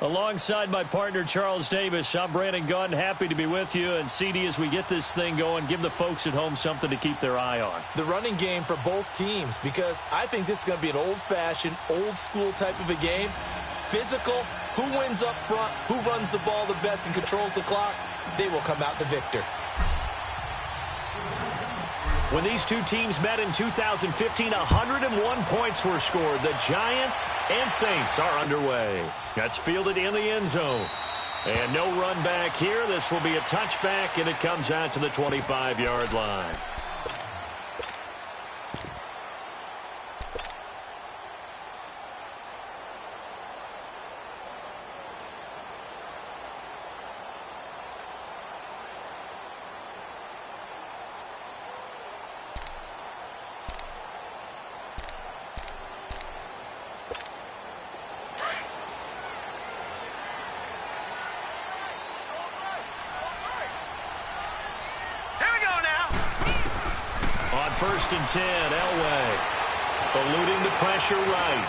Alongside my partner, Charles Davis, I'm Brandon Gunn. Happy to be with you. And, CD, as we get this thing going, give the folks at home something to keep their eye on. The running game for both teams, because I think this is going to be an old-fashioned, old-school type of a game. Physical, who wins up front, who runs the ball the best and controls the clock, they will come out the victor. When these two teams met in 2015, 101 points were scored. The Giants and Saints are underway. That's fielded in the end zone. And no run back here. This will be a touchback, and it comes out to the 25-yard line. First and 10, Elway eluding the pressure right.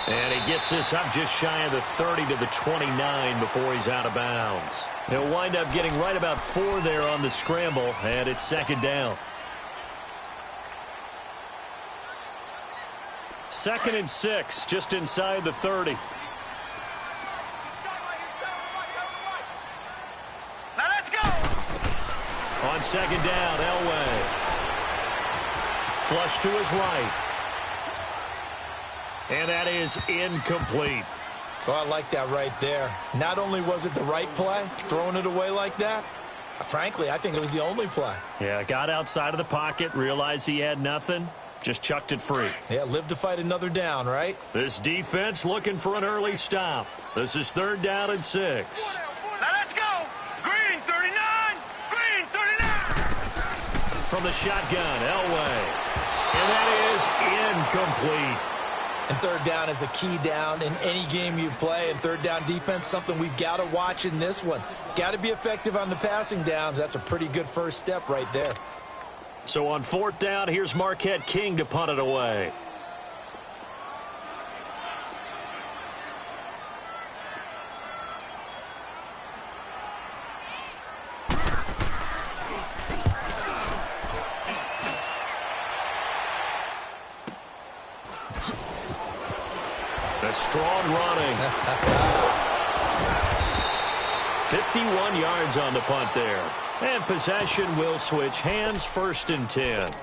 And he gets this up just shy of the 30 to the 29 before he's out of bounds. He'll wind up getting right about 4 there on the scramble, and it's second down. Second and 6, just inside the 30. On second down, Elway. Flush to his right. And that is incomplete. Oh, I like that right there. Not only was it the right play, throwing it away like that, frankly, I think it was the only play. Yeah, got outside of the pocket, realized he had nothing, just chucked it free. Yeah, live to fight another down, right? This defense looking for an early stop. This is third down and 6. From the shotgun, Elway. And that is incomplete. And third down is a key down in any game you play. And third down defense, something we've got to watch in this one. Got to be effective on the passing downs. That's a pretty good first step right there. So on fourth down, here's Marquette King to punt it away. Strong running. 51 yards on the punt there. And possession will switch hands, first and 10.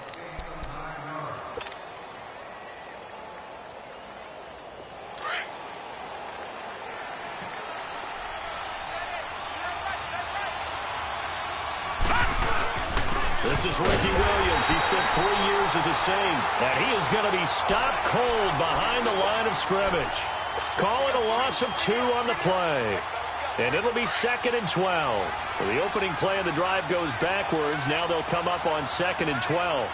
This is Ricky Williams. He spent 3 years as a Saint, and he is going to be stopped cold behind the line of scrimmage. Call it a loss of 2 on the play. And it'll be second and 12. So the opening play of the drive goes backwards. Now they'll come up on second and 12.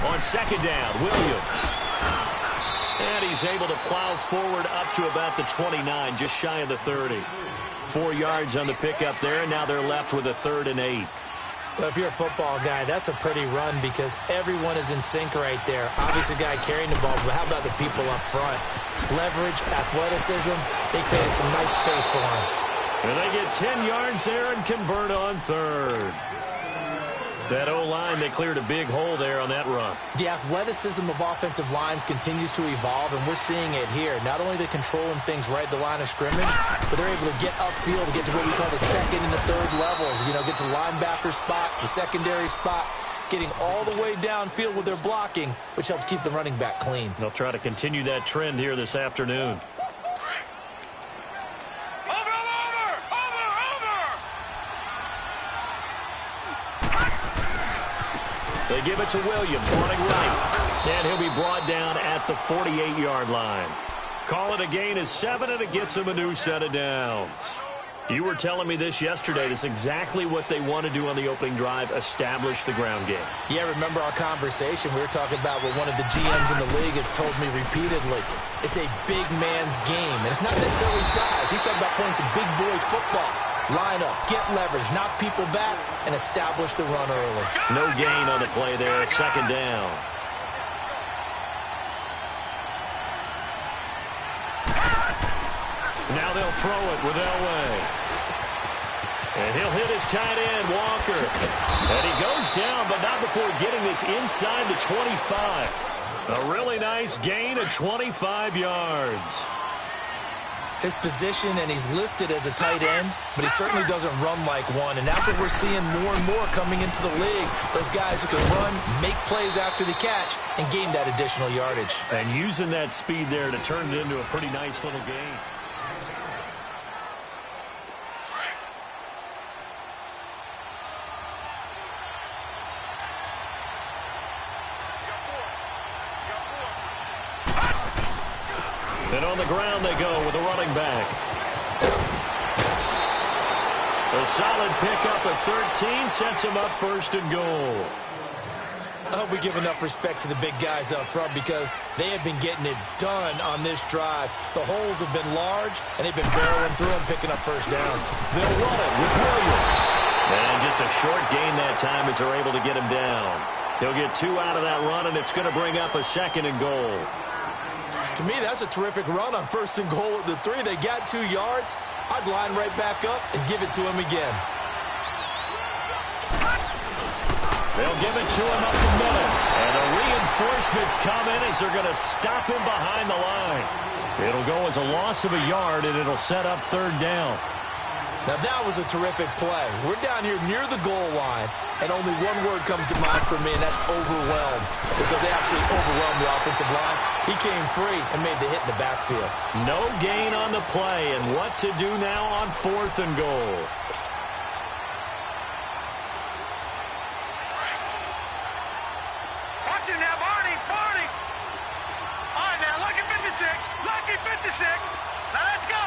On second down, Williams. And he's able to plow forward up to about the 29, just shy of the 30. 4 yards on the pickup there, and now they're left with a 3rd and 8. Well, if you're a football guy, that's a pretty run because everyone is in sync right there. Obviously, the guy carrying the ball, but how about the people up front? Leverage, athleticism, they created some nice space for him. And they get 10 yards there and convert on 3rd. That O-line, they cleared a big hole there on that run. The athleticism of offensive lines continues to evolve, and we're seeing it here. Not only are they controlling things right at the line of scrimmage, but they're able to get upfield to get to what we call the second and the third levels. You know, get to linebacker spot, the secondary spot, getting all the way downfield with their blocking, which helps keep the running back clean. They'll try to continue that trend here this afternoon. They give it to Williams, running right. And he'll be brought down at the 48-yard line. Call it a gain of 7, and it gets him a new set of downs. You were telling me this yesterday. This is exactly what they want to do on the opening drive, establish the ground game. Yeah, remember our conversation? We were talking about what one of the GMs in the league has told me repeatedly. It's a big man's game, and it's not necessarily size. He's talking about playing some big boy football. Line up, get leverage, knock people back, and establish the run early. No gain on the play there, second down. Now they'll throw it with Elway. And he'll hit his tight end, Walker. And he goes down, but not before getting this inside the 25. A really nice gain of 25 yards. His position, and he's listed as a tight end, but he certainly doesn't run like one, and that's what we're seeing more and more coming into the league. Those guys who can run, make plays after the catch, and gain that additional yardage. And using that speed there to turn it into a pretty nice little gain. And on the ground they go with a running back. A solid pickup at 13 sets him up first and goal. I hope we give enough respect to the big guys up front because they have been getting it done on this drive. The holes have been large, and they've been barreling through them, picking up first downs. They'll run it with Williams. And just a short gain that time as they're able to get him down. He'll get 2 out of that run, and it's going to bring up a second and goal. To me, that's a terrific run on first and goal at the 3. They got 2 yards. I'd line right back up and give it to him again. They'll give it to him up the middle. And the reinforcements come in as they're going to stop him behind the line. It'll go as a loss of a yard, and it'll set up third down. Now, that was a terrific play. We're down here near the goal line, and only one word comes to mind for me, and that's overwhelmed, because they absolutely overwhelmed the offensive line. He came free and made the hit in the backfield. No gain on the play, and what to do now on fourth and goal. Watch it now, Barney, Barney. All right, now, lucky 56, lucky 56. Now, let's go.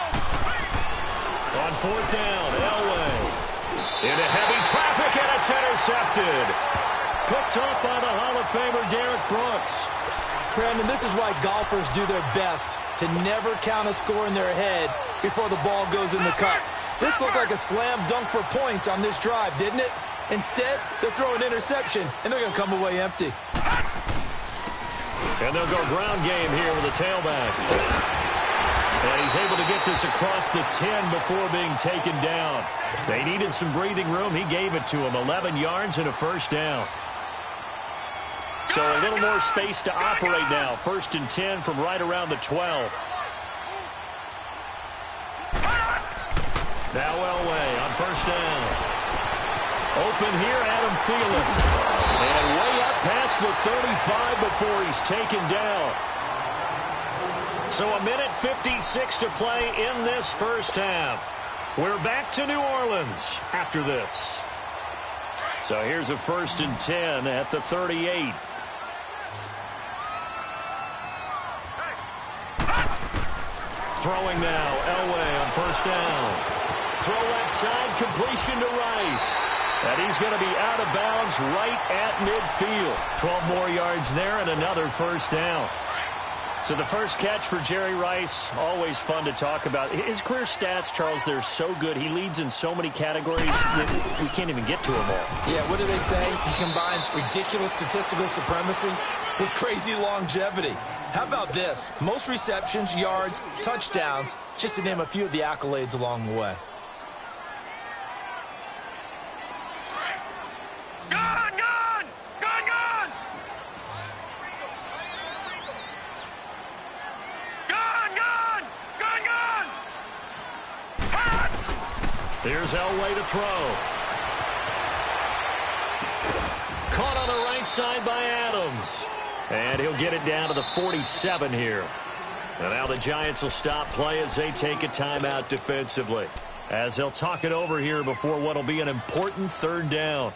On fourth down, Elway. Into heavy traffic, and it's intercepted. Picked up by the Hall of Famer Derek Brooks. Brandon, this is why golfers do their best to never count a score in their head before the ball goes in the cup. This looked like a slam dunk for points on this drive, didn't it? Instead, they'll throw an interception, and they're going to come away empty. And they'll go ground game here with a tailback. And he's able to get this across the 10 before being taken down. They needed some breathing room. He gave it to him. 11 yards and a first down. So a little more space to operate now. First and 10 from right around the 12. Now Elway on first down. Open here, Adam Thielen. And way up past the 35 before he's taken down. So a minute 56 to play in this first half. We're back to New Orleans after this. So here's a first and 10 at the 38. Throwing now, Elway on first down. Throw left side, completion to Rice. And he's going to be out of bounds right at midfield. 12 more yards there and another first down. So the first catch for Jerry Rice, always fun to talk about. His career stats, Charles, they're so good. He leads in so many categories that we can't even get to them all. Yeah, what do they say? He combines ridiculous statistical supremacy with crazy longevity. How about this? Most receptions, yards, touchdowns, just to name a few of the accolades along the way. Here's Elway to throw. Caught on the right side by Adams. And he'll get it down to the 47 here. And now the Giants will stop play as they take a timeout defensively. As they'll talk it over here before what will be an important third down.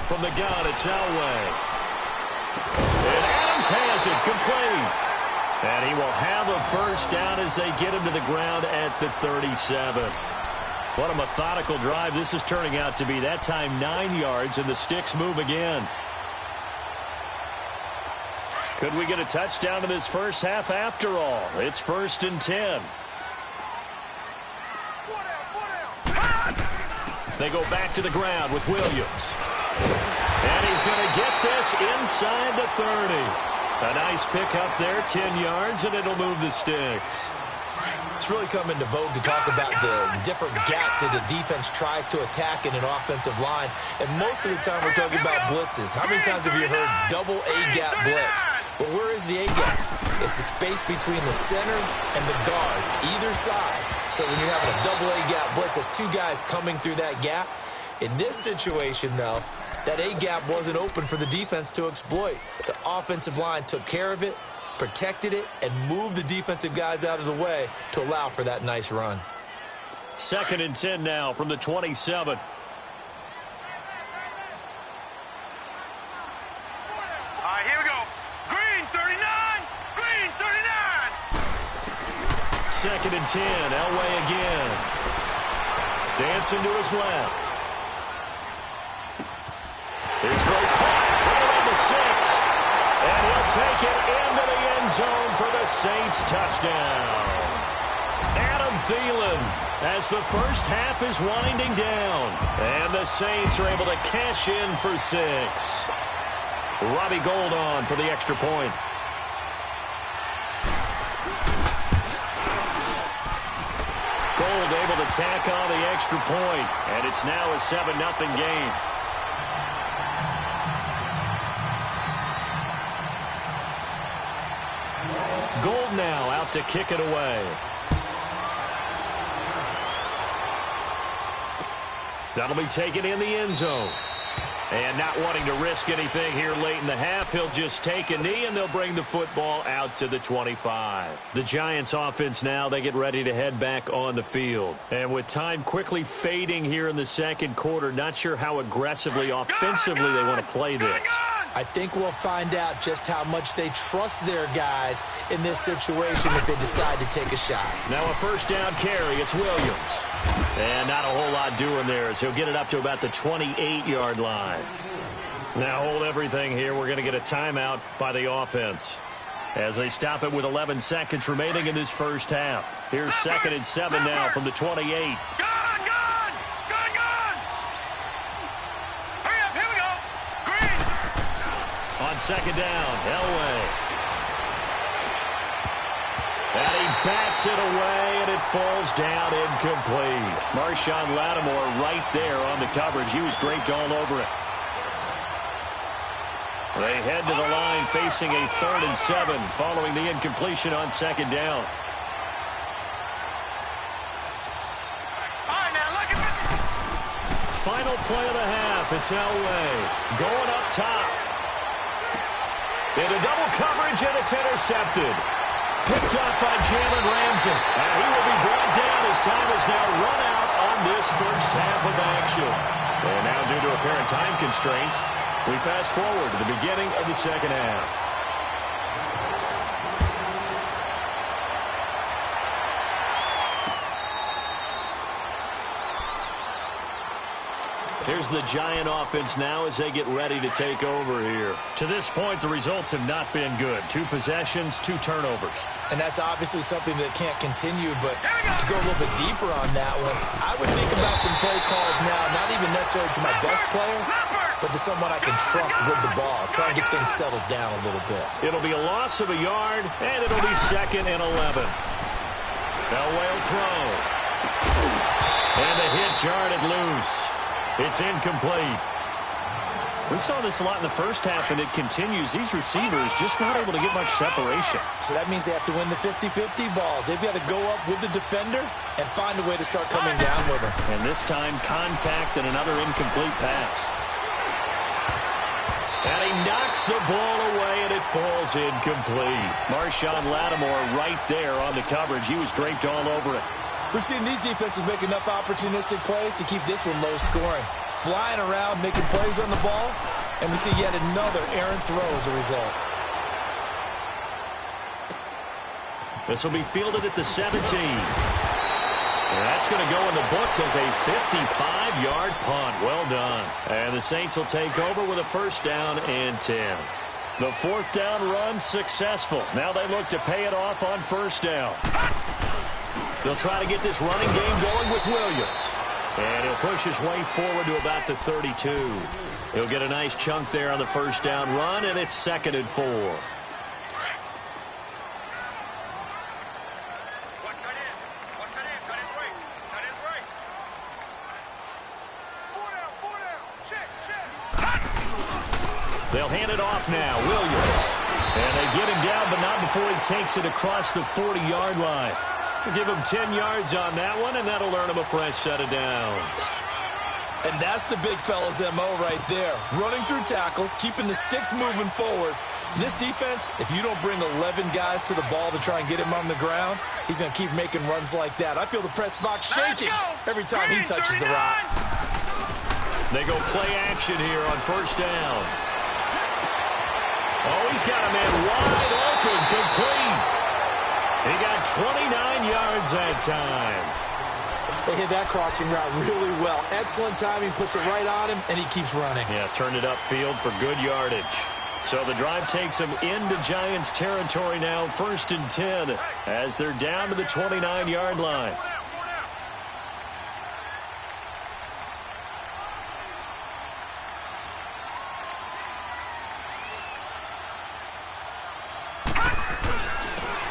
From the gun, it's Elway. And Adams has it complete. And he will have a first down as they get him to the ground at the 37. What a methodical drive this is turning out to be. That time 9 yards, and the sticks move again. Could we get a touchdown in this first half after all? It's first and 10. They go back to the ground with Williams. And he's going to get this inside the 30. A nice pickup there, 10 yards, and it'll move the sticks. It's really come into vogue to talk about the different gaps that the defense tries to attack in an offensive line. And most of the time we're talking about blitzes. How many times have you heard double A-gap blitz? Well, where is the A-gap? It's the space between the center and the guards, either side. So when you're having a double A-gap blitz, it's two guys coming through that gap. In this situation, though, that A-gap wasn't open for the defense to exploit. The offensive line took care of it, protected it, and moved the defensive guys out of the way to allow for that nice run. 2nd and 10 now from the 27. All right, here we go. Green 39. Green 39. 2nd and 10. Elway again. Dancing to his left. His throw caught. Right on the 6. And he'll take it into the end zone for the Saints touchdown. Adam Thielen, as the first half is winding down. And the Saints are able to cash in for 6. Robbie Gould on for the extra point. Gould able to tack on the extra point. And it's now a 7-0 game. Gould now out to kick it away. That'll be taken in the end zone. And not wanting to risk anything here late in the half, he'll just take a knee, and they'll bring the football out to the 25. The Giants offense now, they get ready to head back on the field. And with time quickly fading here in the second quarter, not sure how aggressively, offensively they want to play this. I think we'll find out just how much they trust their guys in this situation if they decide to take a shot. Now a first down carry. It's Williams. And not a whole lot doing there as he'll get it up to about the 28-yard line. Now hold everything here. We're going to get a timeout by the offense as they stop it with 11 seconds remaining in this first half. Here's 2nd and 7 now from the 28. On 2nd down, Elway. And he bats it away, and it falls down incomplete. Marshawn Lattimore right there on the coverage. He was draped all over it. They head to the line facing a 3rd and 7 following the incompletion on 2nd down. Final play of the half. It's Elway going up top. Into double coverage, and it's intercepted. Picked up by Jalen Ramsey. And he will be brought down as time has now run out on this first half of action. And now, due to apparent time constraints, we fast forward to the beginning of the second half. Here's the Giant offense now as they get ready to take over here. To this point, the results have not been good. 2 possessions, 2 turnovers. And that's obviously something that can't continue, but to go a little bit deeper on that one, I would think about some play calls now, not even necessarily to my best player, but to someone I can trust with the ball. Try and get things settled down a little bit. It'll be a loss of a yard, and it'll be 2nd and 11. Elway will throw. And the hit jarred it loose. It's incomplete. We saw this a lot in the first half, and it continues. These receivers just not able to get much separation. So that means they have to win the 50-50 balls. They've got to go up with the defender and find a way to start coming down with him. And this time, contact and another incomplete pass. And he knocks the ball away, and it falls incomplete. Marshawn Lattimore right there on the coverage. He was draped all over it. We've seen these defenses make enough opportunistic plays to keep this one low scoring. Flying around, making plays on the ball, and we see yet another errant throw as a result. This will be fielded at the 17. And that's going to go in the books as a 55-yard punt. Well done. And the Saints will take over with a first down and 10. The 4th down run successful. Now they look to pay it off on first down. They'll try to get this running game going with Williams. And he'll push his way forward to about the 32. He'll get a nice chunk there on the first down run, and it's 2nd and 4. They'll hand it off now. Williams. And they get him down, but not before he takes it across the 40-yard line. We'll give him 10 yards on that one, and that'll earn him a fresh set of downs. And that's the big fella's MO right there. Running through tackles, keeping the sticks moving forward. This defense, if you don't bring 11 guys to the ball to try and get him on the ground, he's going to keep making runs like that. I feel the press box shaking every time he touches the rock. They go play action here on first down. Oh, he's got a man wide open, complete. He got 29 yards that time. They hit that crossing route really well. Excellent timing, puts it right on him, and he keeps running. Yeah, turned it upfield for good yardage. So the drive takes them into Giants territory now, 1st and 10, as they're down to the 29-yard line.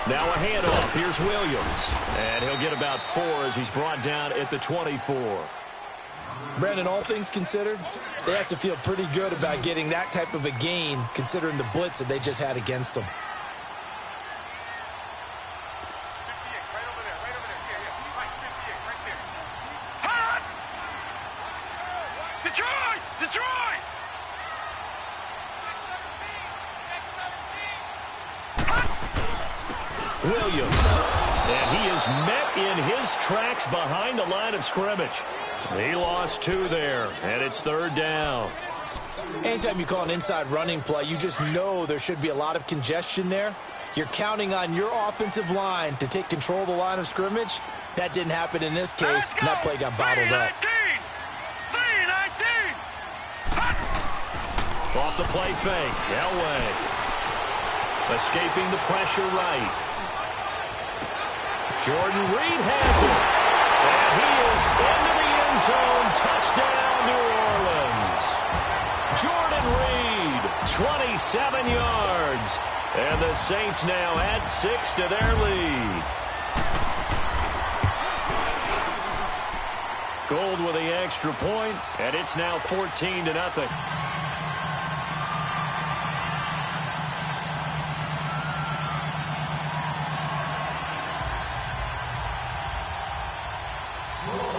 Now a handoff. Here's Williams. And he'll get about 4 as he's brought down at the 24. Brandon, all things considered, they have to feel pretty good about getting that type of a gain, considering the blitz that they just had against them. Williams. And he is met in his tracks behind the line of scrimmage. He lost 2 there, and it's 3rd down. Anytime you call an inside running play, you just know there should be a lot of congestion there. You're counting on your offensive line to take control of the line of scrimmage. That didn't happen in this case, and that play got bottled up. Off the play fake. Elway. Escaping the pressure right. Jordan Reed has it. And he is into the end zone. Touchdown, New Orleans. Jordan Reed, 27 yards. And the Saints now add 6 to their lead. Gold with the extra point, and it's now 14-0.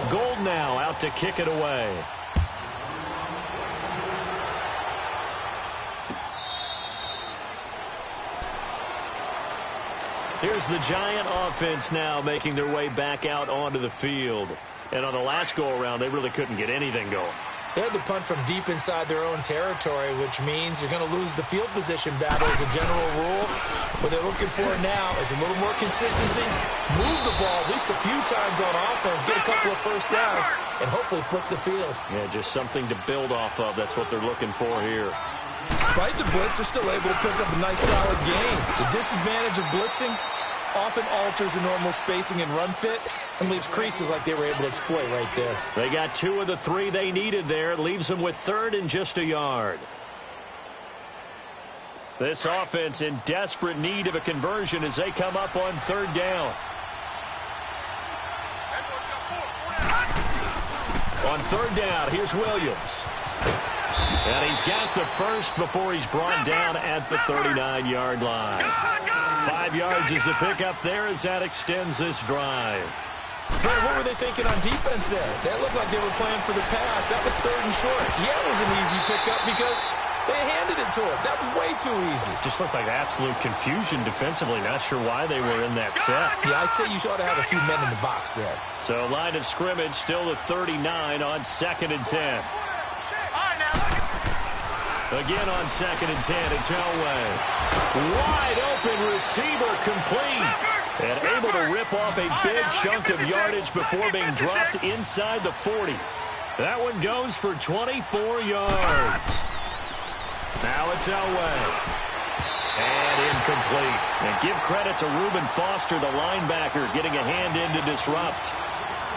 Gold now out to kick it away. Here's the Giant offense now making their way back out onto the field. And on the last go-around, they really couldn't get anything going. They had to punt from deep inside their own territory, which means you're going to lose the field position battle as a general rule. What they're looking for now is a little more consistency, move the ball at least a few times on offense, get a couple of first downs, and hopefully flip the field. Yeah, just something to build off of. That's what they're looking for here. Despite the blitz, they're still able to pick up a nice solid gain. The disadvantage of blitzing often alters the normal spacing and run fits and leaves creases like they were able to exploit right there. They got 2 of the 3 they needed there. It leaves them with 3rd and just a yard. This offense in desperate need of a conversion as they come up on 3rd down. On 3rd down, here's Williams. And he's got the first before he's brought down at the 39-yard line. 5 yards is the pickup there as that extends this drive. Man, what were they thinking on defense there? That looked like they were playing for the pass. That was 3rd and short. Yeah, it was an easy pickup because they handed it to him. That was way too easy. Just looked like absolute confusion defensively. Not sure why they were in that set. Yeah, I'd say you ought to have a few men in the box there. So line of scrimmage still the 39 on 2nd and 10. Again on 2nd and 10, it's Elway. Wide open receiver complete. And able to rip off a big chunk of yardage before being dropped inside the 40. That one goes for 24 yards. Now it's Elway. And incomplete. And give credit to Reuben Foster, the linebacker, getting a hand in to disrupt.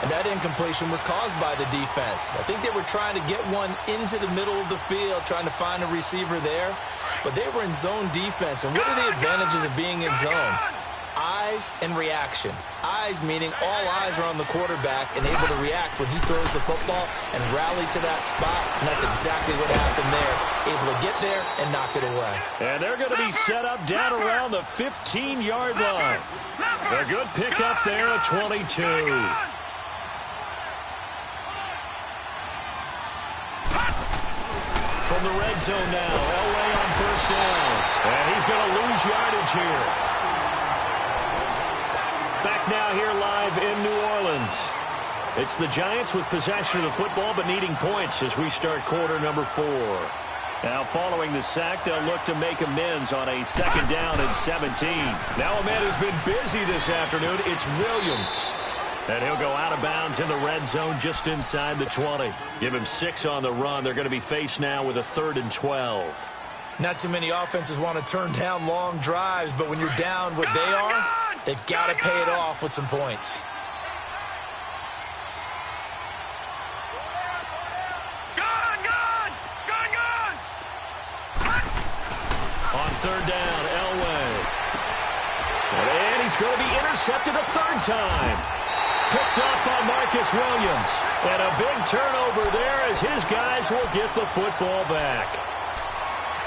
And that incompletion was caused by the defense. I think they were trying to get one into the middle of the field, trying to find a receiver there. But they were in zone defense. And what are the advantages of being in zone? Eyes and reaction. Eyes meaning all eyes are on the quarterback and able to react when he throws the football and rally to that spot. And that's exactly what happened there. Able to get there and knock it away. And they're going to be set up down around the 15-yard line. A good pickup there at 22. From the red zone now, Elway on first down. And he's going to lose yardage here. Back now here live in New Orleans. It's the Giants with possession of the football but needing points as we start quarter number 4. Now following the sack, they'll look to make amends on a second down and 17. Now a man who's been busy this afternoon, it's Williams. And he'll go out of bounds in the red zone just inside the 20. Give him 6 on the run. They're going to be faced now with a 3rd and 12. Not too many offenses want to turn down long drives, but when you're down what they are, they've got to pay it off with some points. On 3rd down, Elway. And he's going to be intercepted a 3rd time. Picked up by Marcus Williams. And a big turnover there as his guys will get the football back.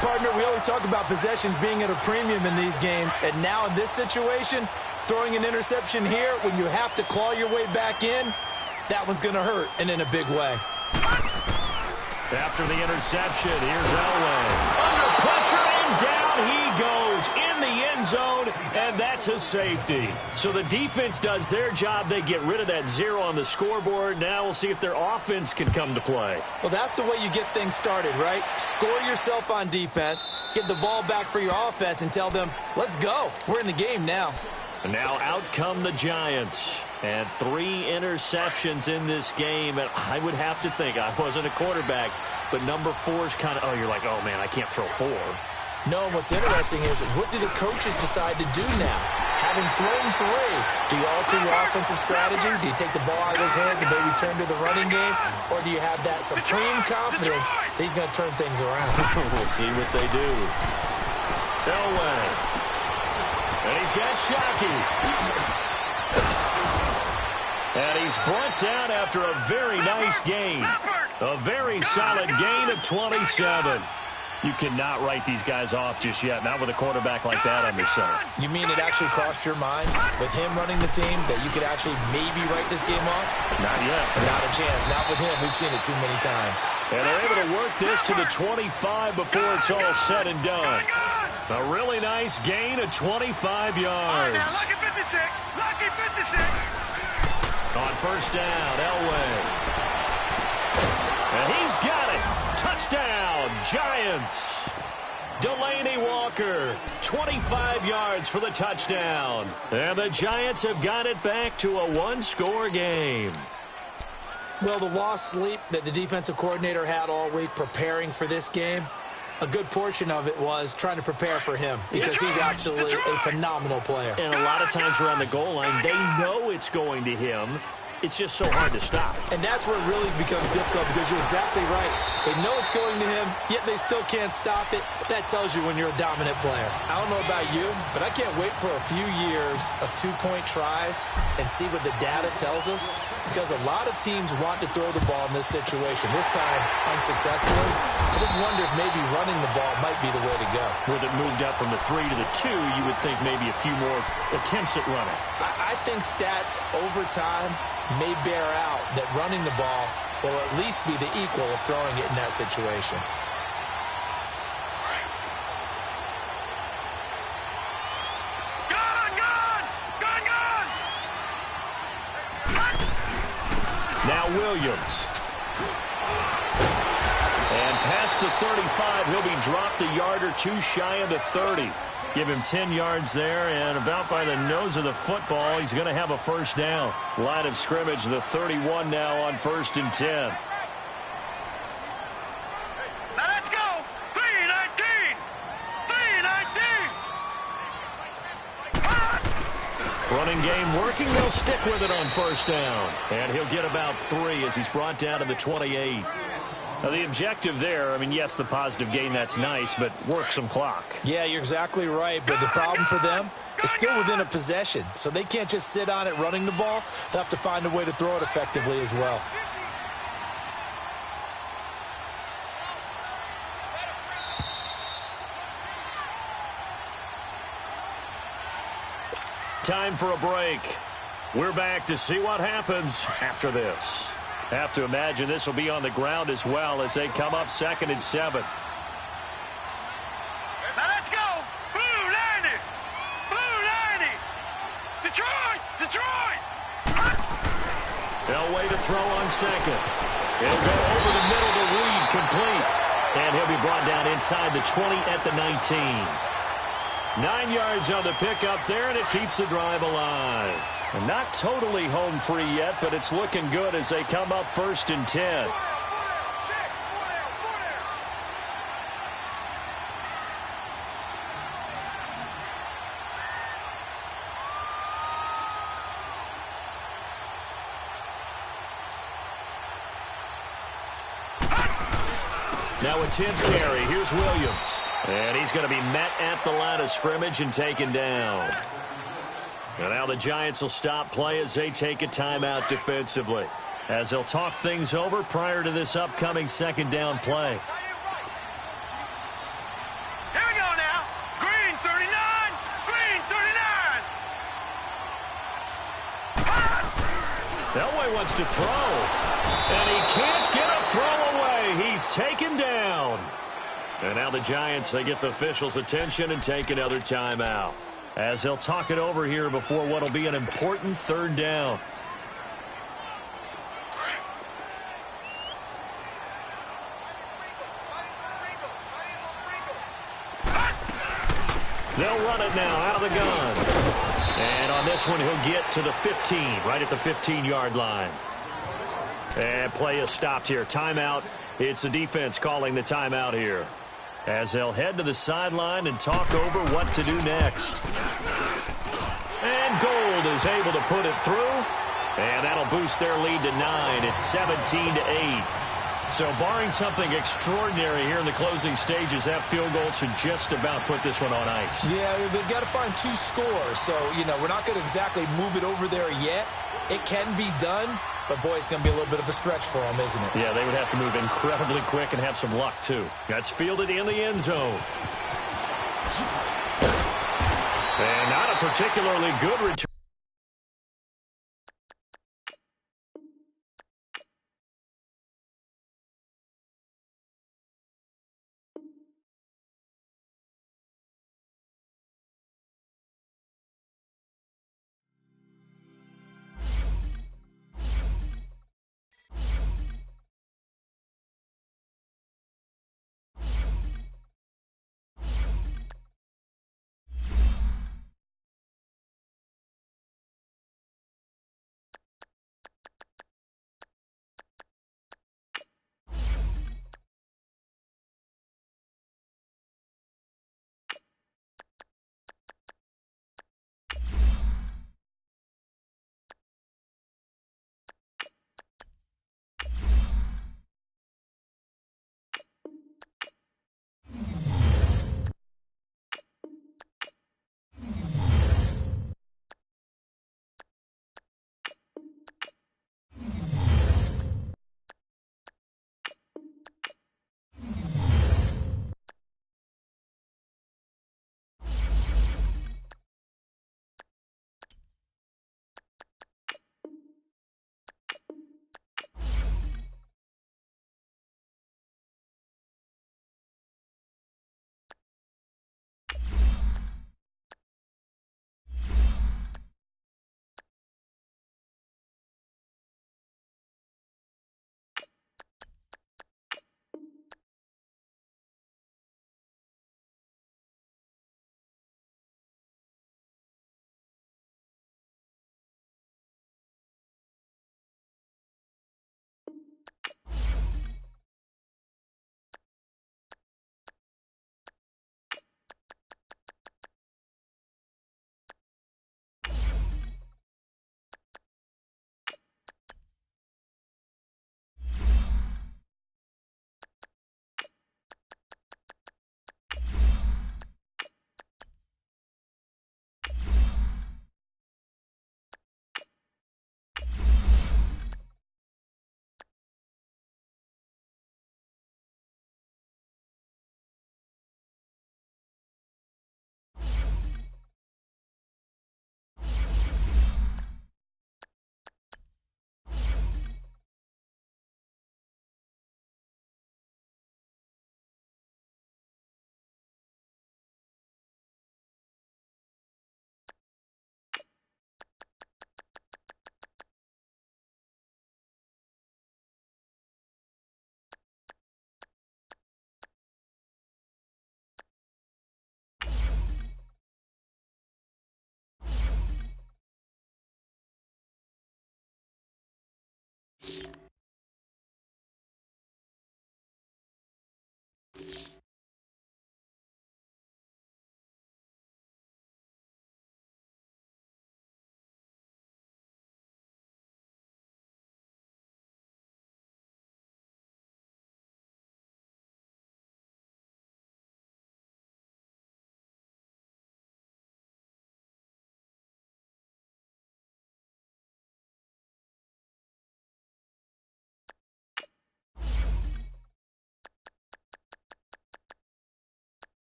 Partner, we always talk about possessions being at a premium in these games, and now in this situation, throwing an interception here when you have to claw your way back in, that one's going to hurt, and in a big way. After the interception, here's Elway. Under pressure, and down he goes in the end zone, and that's a safety. So the defense does their job. They get rid of that 0 on the scoreboard. Now we'll see if their offense can come to play. Well, that's the way you get things started, right? Score yourself on defense, get the ball back for your offense, and tell them, let's go. We're in the game now. And now out come the Giants. And 3 interceptions in this game. And I would have to think, I wasn't a quarterback, but number 4 is kind of, oh, you're like, oh, man, I can't throw 4. No, and what's interesting is, what do the coaches decide to do now? Having thrown 3, do you alter your offensive strategy? Do you take the ball out of his hands and maybe turn to the running game? Or do you have that supreme confidence that he's going to turn things around? We'll see what they do. Elway. And he's got Shockey. And he's brought down after a very nice gain. A very solid gain of 27. You cannot write these guys off just yet, not with a quarterback like that under center. You mean it actually crossed your mind with him running the team that you could actually maybe write this game off? Not yet. Not a chance. Not with him. We've seen it too many times. And they're able to work this to the 25 before it's all said and done. A really nice gain of 25 yards. Lucky 56. Lucky 56. On first down, Elway. And he's got it. Touchdown, Giants. Delaney Walker, 25 yards for the touchdown. And the Giants have got it back to a 1-score game. Well, the lost sleep that the defensive coordinator had all week preparing for this game, a good portion of it was trying to prepare for him because he's absolutely a phenomenal player. And a lot of times around the goal line, they know it's going to him. It's just so hard to stop. And that's where it really becomes difficult because you're exactly right. They know it's going to him, yet they still can't stop it. That tells you when you're a dominant player. I don't know about you, but I can't wait for a few years of 2-point tries and see what the data tells us because a lot of teams want to throw the ball in this situation. This time, unsuccessfully. I just wonder if maybe running the ball might be the way to go. With it moved up from the 3 to the 2, you would think maybe a few more attempts at running. I think stats over time may bear out that running the ball will at least be the equal of throwing it in that situation. Now Williams. And past the 35, he'll be dropped a yard or 2 shy of the 30. Give him 10 yards there, and about by the nose of the football, he's going to have a first down. Line of scrimmage, the 31 now on 1st and 10. Now let's go. 3-19. 3-19. Running game working. They'll stick with it on first down. And he'll get about 3 as he's brought down to the 28. Now, the objective there, I mean, yes, the positive gain, that's nice, but work some clock. Yeah, you're exactly right. But the problem for them is still within a possession. So they can't just sit on it running the ball. They'll have to find a way to throw it effectively as well. Time for a break. We're back to see what happens after this. Have to imagine this will be on the ground as well as they come up 2nd and 7. Now let's go. Blue 90. Blue 90. Detroit. Detroit. They'll wait to throw on 2nd. He'll go over the middle to Reed, complete. And he'll be brought down inside the 20 at the 19. 9 yards on the pickup there, and it keeps the drive alive. And not totally home free yet, but it's looking good as they come up 1st and 10. Now a 10th carry. Here's Williams. And he's going to be met at the line of scrimmage and taken down. And now the Giants will stop play as they take a timeout defensively, as they'll talk things over prior to this upcoming 2nd down play. Here we go now. Green 39. Green 39. Elway wants to throw, and he can't get a throw away. He's taken down. And now the Giants, they get the officials' attention and take another timeout, as they'll talk it over here before what will be an important 3rd down. They'll run it now out of the gun. And on this one, he'll get to the 15, right at the 15-yard line. And play is stopped here. Timeout. It's the defense calling the timeout here, as they'll head to the sideline and talk over what to do next. And Gold is able to put it through, and that'll boost their lead to 9. It's 17-8. So barring something extraordinary here in the closing stages, that field goal should just about put this one on ice. Yeah, they've got to find 2 scores. So, we're not going to exactly move it over there yet. It can be done, but, boy, it's going to be a little bit of a stretch for them, isn't it? Yeah, they would have to move incredibly quick and have some luck, too. That's fielded in the end zone. And not a particularly good return.